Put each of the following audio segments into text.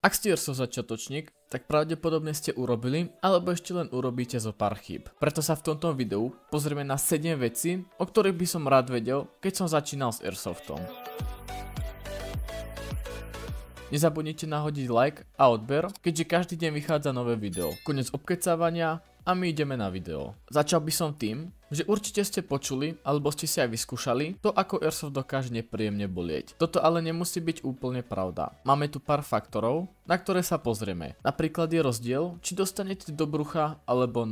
Ak ste Airsoft začiatočník, tak pravdepodobne ste urobili alebo ešte len urobíte zo pár chýb. Preto sa v tomto videu pozrieme na 7 vecí, o ktorých by som rád vedel, keď som začínal s Airsoftom. Nezabudnite nahodiť like a odber, keďže každý deň vychádza nové video. Konec obkecávania a my ideme na video. Začal by som tým, že určite ste počuli alebo ste si aj vyskúšali to, ako Airsoft dokáže nepríjemne bolieť. Toto ale nemusí byť úplne pravda. Máme tu pár faktorov, na ktoré sa pozrieme. Napríklad je rozdiel, či dostanete do brucha alebo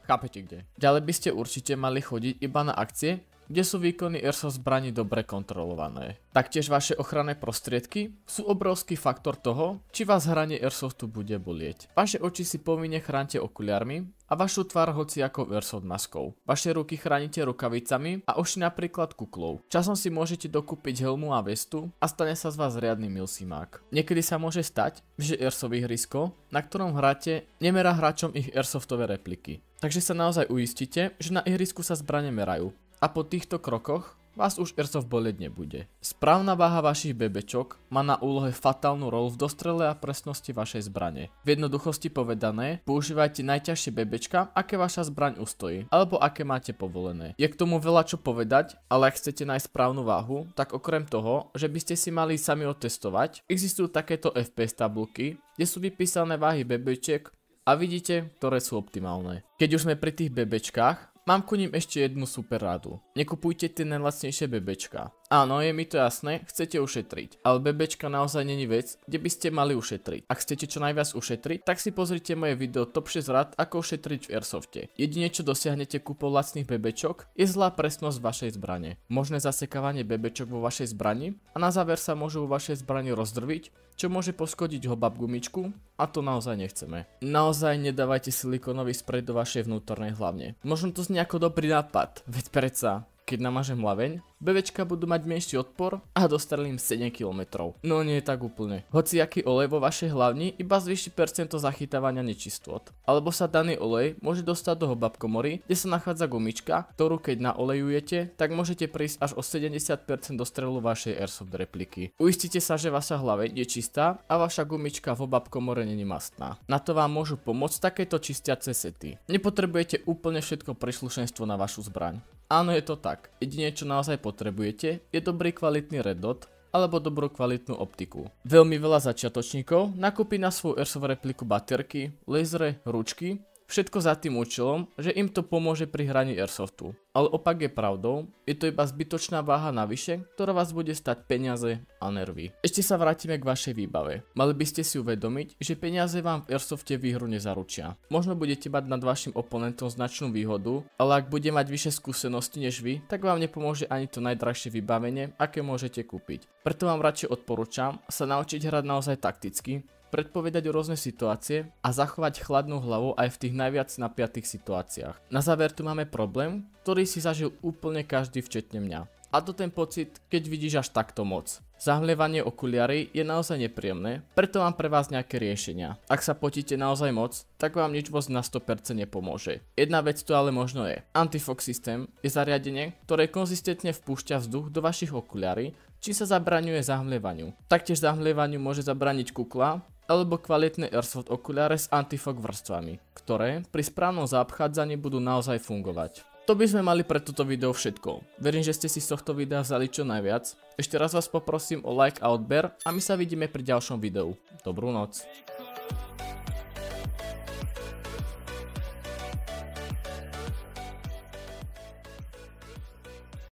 chápete kde. Ďalej by ste určite mali chodiť iba na akcie, kde sú výkony Airsoft zbraní dobre kontrolované. Taktiež vaše ochranné prostriedky sú obrovský faktor toho, či vás hranie Airsoftu bude bolieť. Vaše oči si povinne chránte okuliarmi a vašu tvár hociakou Airsoft maskou. Vaše ruky chránite rukavicami a oči napríklad kuklou. Časom si môžete dokúpiť helmu a vestu a stane sa z vás riadny milsimák. Niekedy sa môže stať, že Airsoft ihrisko, na ktorom hráte, nemerá hráčom ich Airsoftové repliky. Takže sa naozaj uistite, že na ihrisku sa zbrane merajú. A po týchto krokoch vás už Airsoft bolieť nebude. Správna váha vašich bebečok má na úlohe fatálnu rolu v dostrele a presnosti vašej zbrane. V jednoduchosti povedané, používajte najťažšie bebečka, aké vaša zbraň ustojí, alebo aké máte povolené. Je k tomu veľa čo povedať, ale ak chcete nájsť správnu váhu, tak okrem toho, že by ste si mali sami otestovať, existujú takéto FPS tabulky, kde sú vypísané váhy bebečiek a vidíte, ktoré sú optimálne. Keď už sme pri tých bebečkách, mám ku ním ešte jednu super radu. Nekupujte tie najlacnejšie bebečka. Áno, je mi to jasné, chcete ušetriť, ale bebečka naozaj není vec, kde by ste mali ušetriť. Ak chcete čo najviac ušetriť, tak si pozrite moje video top 6 rad, ako ušetriť v Airsofte. Jedine čo dosiahnete kúpou lacných bebečok, je zlá presnosť vašej zbrane. Možné zasekávanie bebečok vo vašej zbrani a na záver sa môžu vo vašej zbrani rozdrviť, čo môže poškodiť hobab gumičku a to naozaj nechceme. Naozaj nedávajte silikónový sprej do vašej vnútornej hlavne. Možno to znie ako dobrý nápad, veď predsa, keď namažem hlaveň, bebečka budú mať menší odpor a dostrelím 7 km. No nie je tak úplne. Hociaký olej vo vašej hlavni iba zvýši percento zachytávania nečistôt. Alebo sa daný olej môže dostať do hobabkomory, kde sa nachádza gumička, ktorú keď naolejujete, tak môžete prísť až o 70% dostrelu vašej Airsoft repliky. Uistite sa, že vaša hlaveň je čistá a vaša gumička v hobabkomore není mastná. Na to vám môžu pomôcť takéto čistiace sety. Nepotrebujete úplne všetko príslušenstvo na vašu zbraň. Áno, je to tak. Jedine čo naozaj potrebujete je dobrý kvalitný red dot alebo dobrú kvalitnú optiku. Veľmi veľa začiatočníkov nakúpi na svoju Airsoft repliku baterky, lasery, ručky, všetko za tým účelom, že im to pomôže pri hraní Airsoftu. Ale opak je pravdou, je to iba zbytočná váha navyše, ktorá vás bude stať peniaze a nervy. Ešte sa vrátime k vašej výbave. Mali by ste si uvedomiť, že peniaze vám v Airsofte výhru nezaručia. Možno budete mať nad vašim oponentom značnú výhodu, ale ak bude mať vyššie skúsenosti než vy, tak vám nepomôže ani to najdrahšie vybavenie, aké môžete kúpiť. Preto vám radšej odporúčam sa naučiť hrať naozaj takticky, predpovedať rôzne situácie a zachovať chladnú hlavu aj v tých najviac napiatých situáciách. Na záver tu máme problém, ktorý si zažil úplne každý včetne mňa. A to ten pocit, keď vidíš až takto moc. Zahmlievanie okuliary je naozaj nepríjemné, preto mám pre vás nejaké riešenia. Ak sa potíte naozaj moc, tak vám nič moc na 100% nepomôže. Jedna vec tu ale možno je. Antifox systém je zariadenie, ktoré konzistentne vpúšťa vzduch do vašich okuliarí, či sa zabraňuje zahmlievaniu. Taktiež zahmlievaniu môže zabrániť kukla alebo kvalitné Airsoft okuliare s antifox vrstvami, ktoré pri správnom zaobchádzaní budú naozaj fungovať. To by sme mali pre toto video všetko. Verím, že ste si z tohto videa vzali čo najviac. Ešte raz vás poprosím o like a odber a my sa vidíme pri ďalšom videu. Dobrú noc.